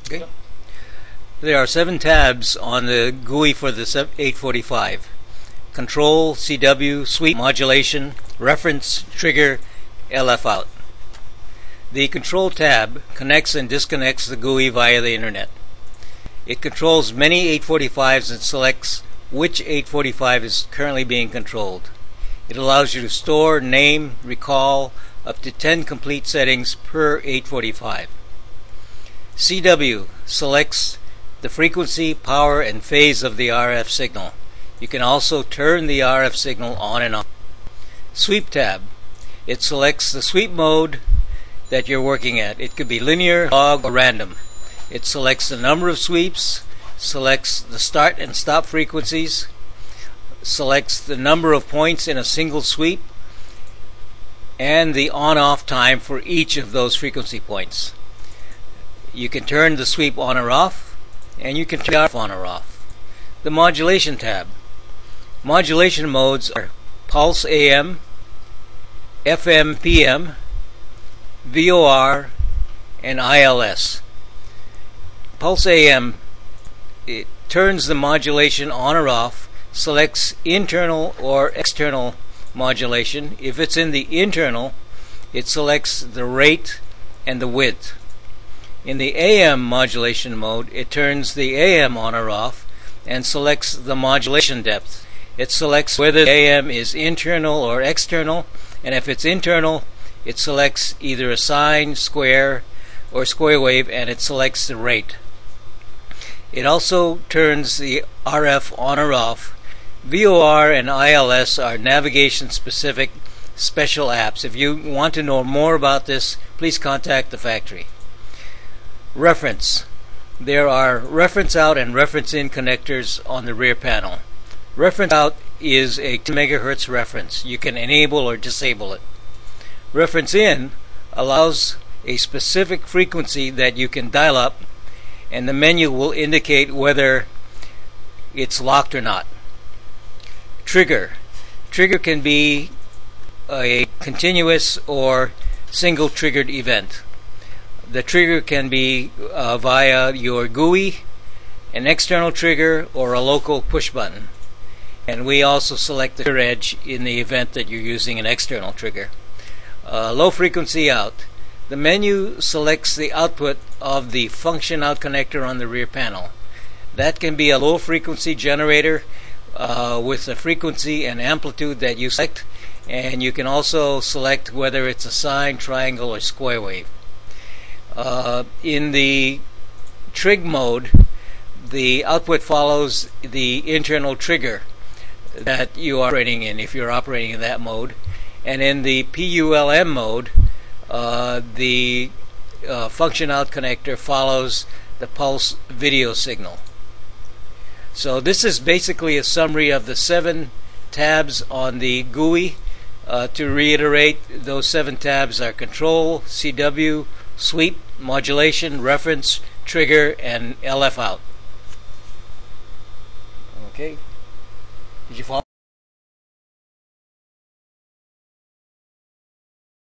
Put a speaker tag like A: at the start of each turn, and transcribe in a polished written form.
A: Okay. There are 7 tabs on the GUI for the 845. Control, CW, Sweep, Modulation, Reference, Trigger, LF out. The Control tab connects and disconnects the GUI via the Internet. It controls many 845s and selects which 845 is currently being controlled. It allows you to store, name, recall up to 10 complete settings per 845. CW selects the frequency, power, and phase of the RF signal. You can also turn the RF signal on and off. Sweep tab. It selects the sweep mode that you're working at. It could be linear, log, or random. It selects the number of sweeps, selects the start and stop frequencies, selects the number of points in a single sweep, and the on-off time for each of those frequency points. You can turn the sweep on or off, and you can turn it off on or off. The Modulation tab. Modulation modes are Pulse AM, FM PM, VOR, and ILS. Pulse AM, it turns the modulation on or off, selects internal or external modulation. If it's in the internal, it selects the rate and the width. In the AM modulation mode, it turns the AM on or off and selects the modulation depth. It selects whether the AM is internal or external, and if it's internal, it selects either a sine, square, or square wave, and it selects the rate. It also turns the RF on or off. VOR and ILS are navigation-specific special apps. If you want to know more about this, please contact the factory. Reference. There are reference out and reference in connectors on the rear panel. Reference out is a 2 MHz reference. You can enable or disable it. Reference in allows a specific frequency that you can dial up, and the menu will indicate whether it's locked or not. Trigger. Trigger can be a continuous or single triggered event. The trigger can be via your GUI, an external trigger, or a local push button. And we also select the trigger edge in the event that you're using an external trigger. Low frequency out. The menu selects the output of the function out connector on the rear panel. That can be a low frequency generator with a frequency and amplitude that you select, and you can also select whether it's a sine, triangle, or square wave. In the trig mode, the output follows the internal trigger that you are operating in, if you're operating in that mode. And in the PULM mode, the function out connector follows the pulse video signal. So this is basically a summary of the 7 tabs on the GUI. To reiterate, those 7 tabs are Control, CW, Sweep, Modulation, Reference, Trigger, and LF out. Okay. Did you follow?